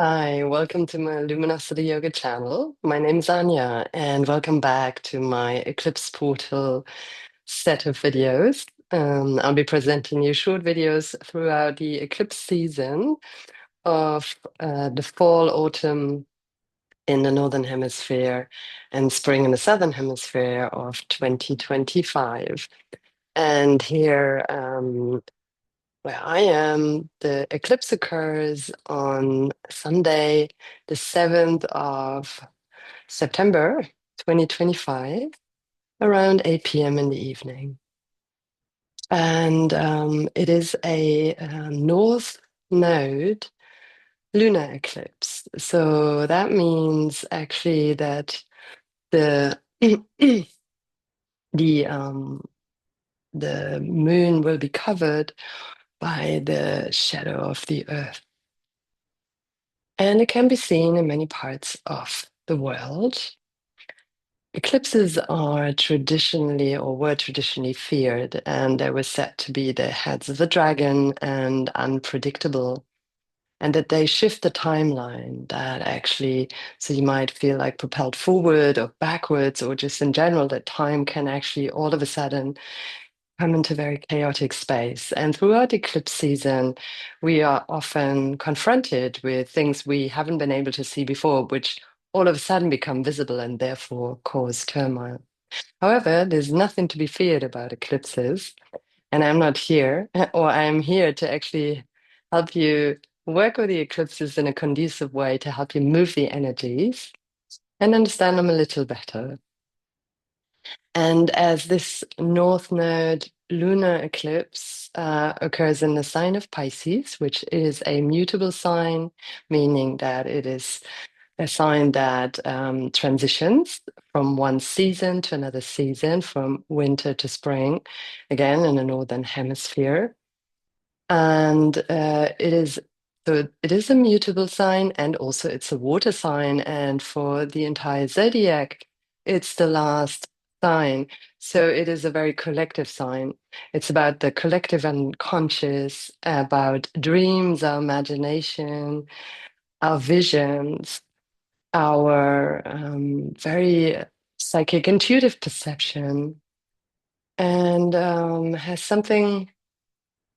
Hi, welcome to my Luminosity Yoga channel. My name is Anja, and welcome back to my Eclipse Portal set of videos. I'll be presenting you short videos throughout the eclipse season of the fall, autumn in the Northern Hemisphere, and spring in the Southern Hemisphere of 2025. And here, where I am, the eclipse occurs on Sunday, the 7th of September 2025, around 8 p.m. in the evening. And it is a north node lunar eclipse. So that means actually that the the the moon will be covered by the shadow of the earth. And it can be seen in many parts of the world. Eclipses are traditionally or were traditionally feared, and they were said to be the heads of the dragon and unpredictable, and that they shift the timeline. That actually, so you might feel like propelled forward or backwards, or just in general, that time can actually all of a sudden come into very chaotic space. And throughout eclipse season, we are often confronted with things we haven't been able to see before, which all of a sudden become visible and therefore cause turmoil. However, there's nothing to be feared about eclipses, and I'm not here, or I'm here to actually help you work with the eclipses in a conducive way to help you move the energies and understand them a little better. And as this North Node lunar eclipse occurs in the sign of Pisces, which is a mutable sign, meaning that it is a sign that transitions from one season to another season, from winter to spring, again in the Northern Hemisphere. And it is a mutable sign, and also it's a water sign. And for the entire zodiac, it's the last sign. So it is a very collective sign. It's about the collective unconscious, about dreams, our imagination, our visions, our very psychic, intuitive perception, and has something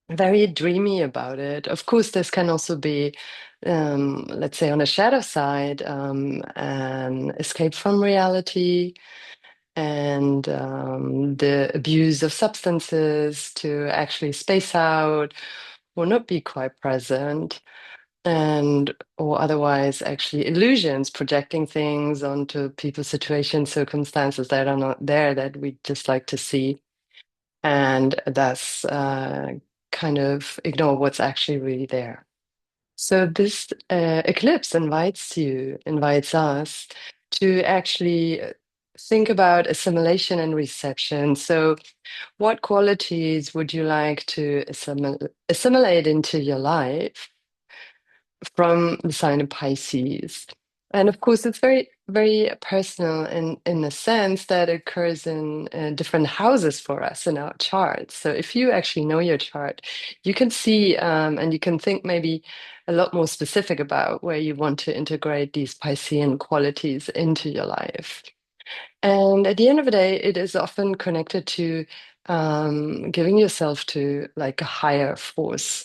very dreamy about it. Of course, this can also be, let's say, on the shadow side, an escape from reality and the abuse of substances to actually space out or not be quite present, and or otherwise actually illusions, projecting things onto people's situations, circumstances that are not there that we just like to see, and thus kind of ignore what's actually really there. So this eclipse invites us to actually think about assimilation and reception. So what qualities would you like to assimilate into your life from the sign of Pisces? And of course, it's very, very personal in the sense that it occurs in different houses for us in our charts. So if you actually know your chart, you can see and you can think maybe a lot more specific about where you want to integrate these Piscean qualities into your life. And at the end of the day, it is often connected to giving yourself to like a higher force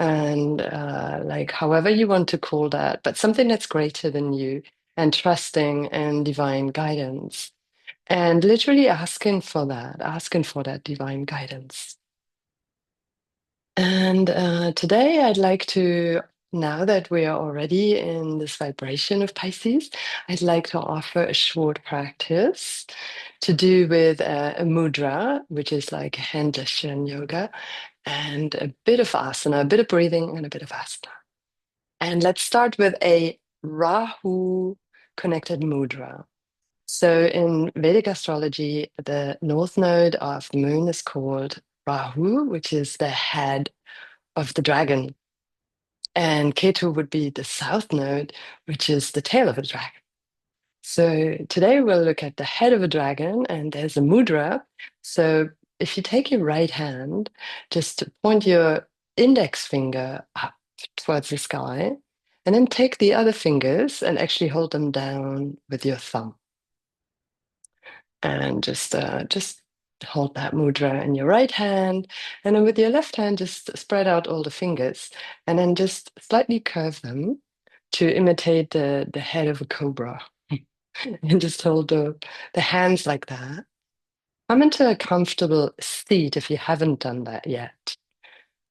and like however you want to call that, but something that's greater than you and trusting and divine guidance and literally asking for that divine guidance. And today I'd like to, now that we are already in this vibration of Pisces, I'd like to offer a short practice to do with a mudra, which is like hand gesture in yoga, and a bit of asana, a bit of breathing, and a bit of asana. And let's start with a Rahu connected mudra. So in Vedic astrology, the north node of the moon is called Rahu, which is the head of the dragon. And Ketu would be the south node, which is the tail of a dragon. So today we'll look at the head of a dragon, and there's a mudra. So if you take your right hand, just point your index finger up towards the sky, And then take the other fingers and actually hold them down with your thumb. And just hold that mudra in your right hand. And then with your left hand, just spread out all the fingers and then just slightly curve them to imitate the head of a cobra. And just hold the hands like that. Come into a comfortable seat if you haven't done that yet.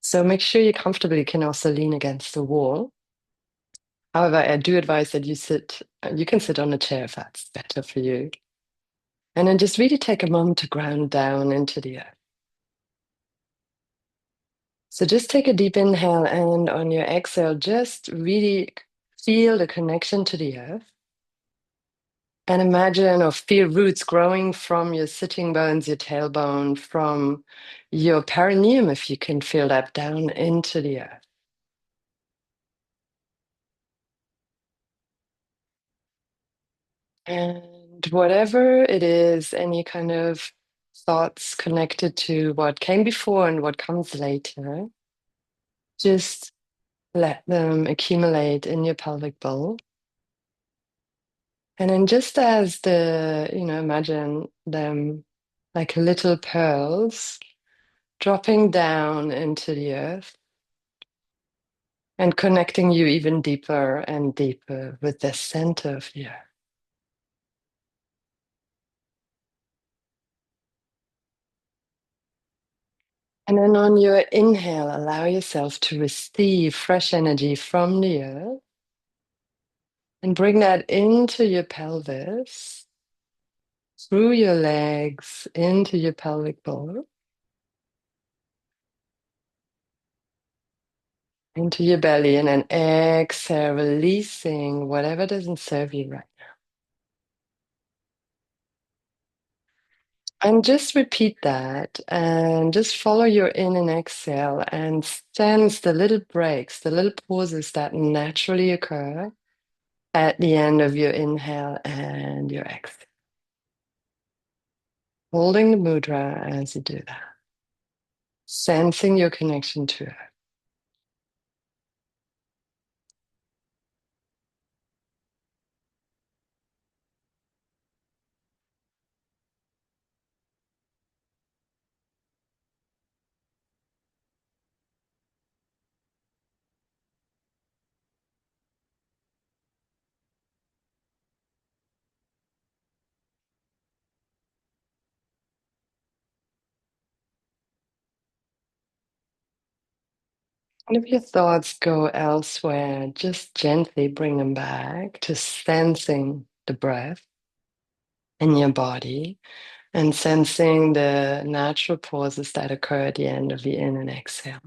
So make sure you're comfortable. You can also lean against the wall. However, I do advise that you can sit on a chair if that's better for you. And then just really take a moment to ground down into the earth. So just take a deep inhale, and on your exhale, just really feel the connection to the earth. And imagine or feel roots growing from your sitting bones, your tailbone, from your perineum, if you can feel that, down into the earth. And whatever it is, any kind of thoughts connected to what came before and what comes later, just let them accumulate in your pelvic bowl. And then just as imagine them like little pearls dropping down into the earth and connecting you even deeper and deeper with the center of the earth. And then on your inhale, allow yourself to receive fresh energy from the earth and bring that into your pelvis, through your legs, into your pelvic bowl, into your belly, and then exhale, releasing whatever doesn't serve you right. And just repeat that and just follow your in and exhale and sense the little breaks, the little pauses that naturally occur at the end of your inhale and your exhale. Holding the mudra as you do that, sensing your connection to it. And if your thoughts go elsewhere, just gently bring them back to sensing the breath in your body and sensing the natural pauses that occur at the end of the in and exhale.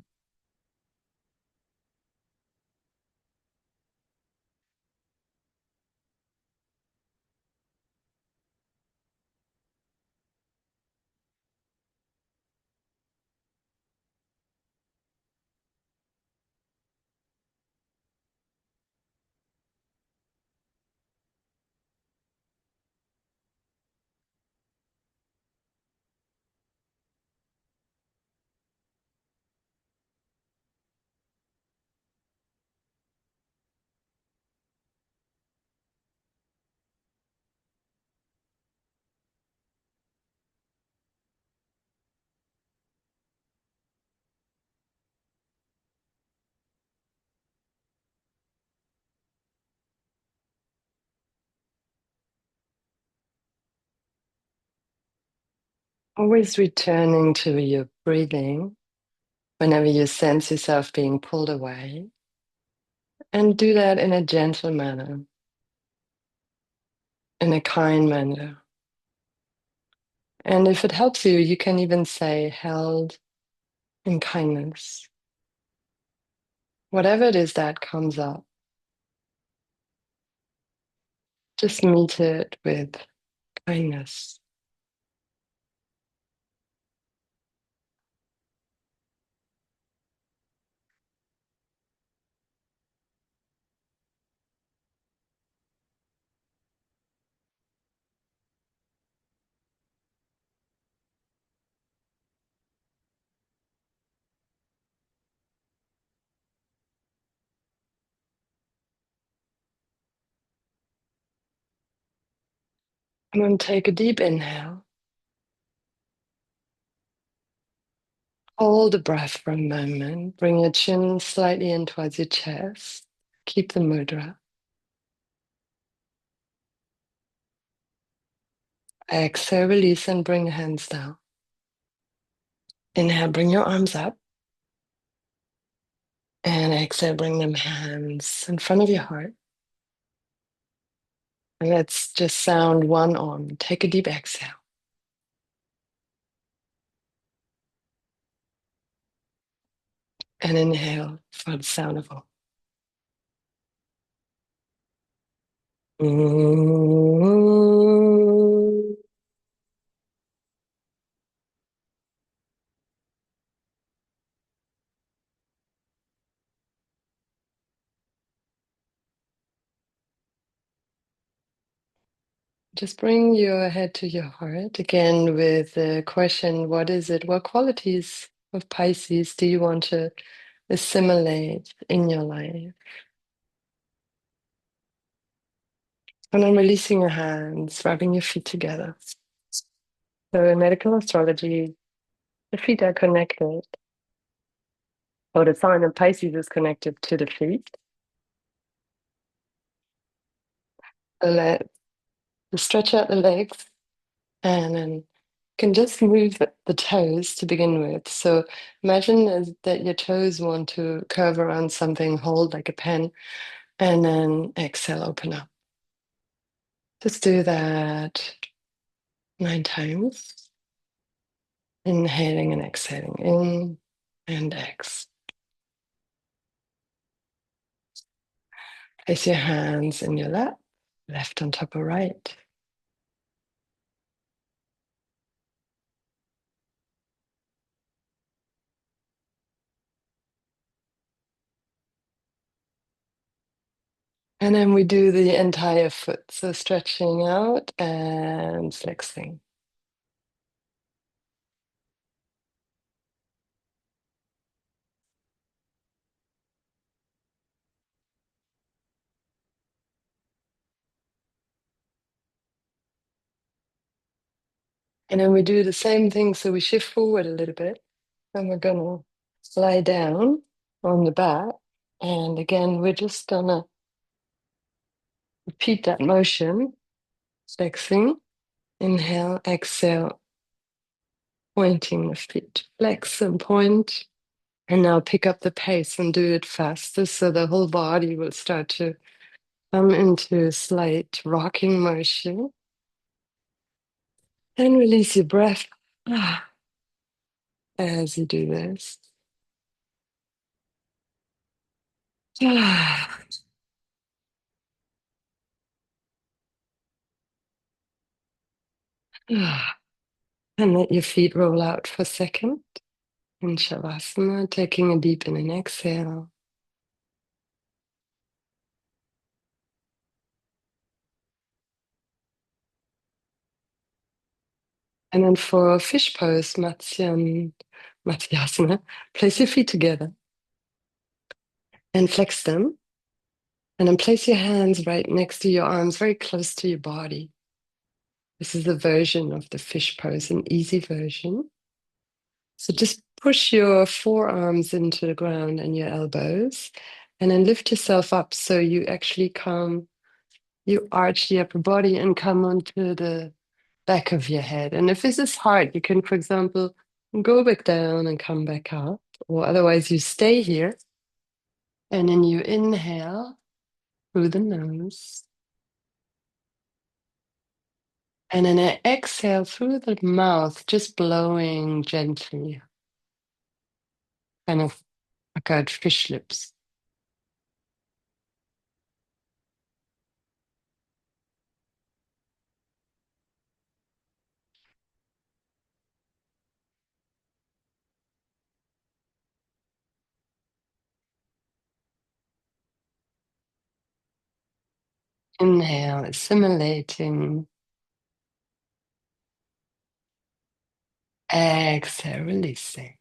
Always returning to your breathing whenever you sense yourself being pulled away, and do that in a gentle manner, in a kind manner. And if it helps you, you can even say held in kindness. Whatever it is that comes up, just meet it with kindness. And then take a deep inhale. Hold the breath for a moment. Bring your chin slightly in towards your chest. Keep the mudra. Exhale, release, and bring the hands down. Inhale, bring your arms up. And exhale, bring them hands in front of your heart. And let's just sound one arm. Take a deep exhale. And inhale for the sound of all. Just bring your head to your heart again with the question, what is it? What qualities of Pisces do you want to assimilate in your life? And then releasing your hands, rubbing your feet together. So in medical astrology, the feet are connected, or the sign of Pisces is connected to the feet. Let stretch out the legs, and then you can just move the toes to begin with. So imagine that your toes want to curve around something, hold like a pen, and then exhale, open up. Just do that 9 times. Inhaling and exhaling, in and ex. Place your hands in your lap, left on top of right. And then we do the entire foot. So stretching out and flexing. And then we do the same thing. So we shift forward a little bit. And we're going to lie down on the back. And again, we're just going to repeat that motion. Flexing. Inhale, exhale, pointing the feet. Flex and point. And now pick up the pace and do it faster so the whole body will start to come into a slight rocking motion. And release your breath as you do this. And let your feet roll out for a second in Shavasana, taking a deep in and exhale. And then for fish pose, Matsyasana, place your feet together and flex them. And then place your hands right next to your arms, very close to your body. This is a version of the fish pose, an easy version. So just push your forearms into the ground and your elbows, and then lift yourself up so you actually come, you arch the upper body and come onto the back of your head. And if this is hard, you can, for example, go back down and come back up, or otherwise you stay here and then you inhale through the nose. And then I exhale through the mouth, just blowing gently, kind of like out fish lips. Inhale, assimilating. Exhale, releasing.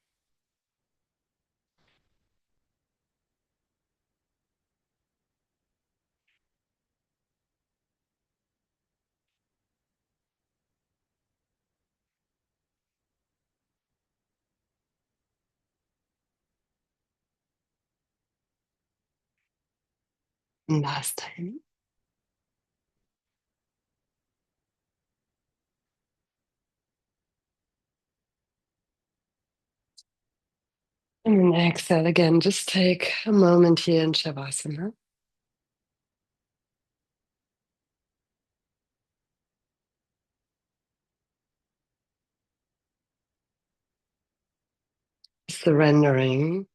And last time. And then exhale again. Just take a moment here in Shavasana. Surrendering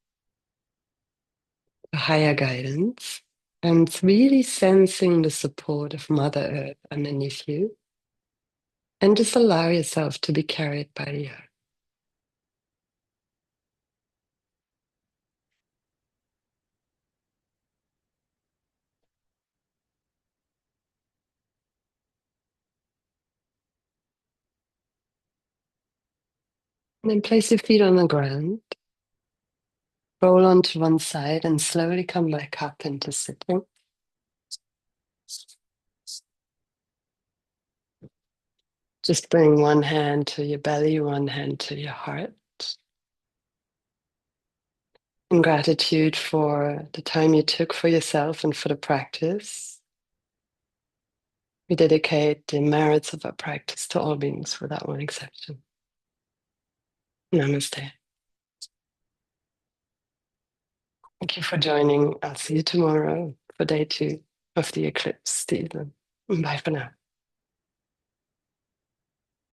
to higher guidance and really sensing the support of Mother Earth underneath you. And just allow yourself to be carried by the earth. And then place your feet on the ground. Roll onto one side and slowly come back up into sitting. Just bring one hand to your belly, one hand to your heart. In gratitude for the time you took for yourself and for the practice. We dedicate the merits of our practice to all beings without one exception. Namaste. Thank you for joining. I'll see you tomorrow for day 2 of the eclipse season. Bye for now.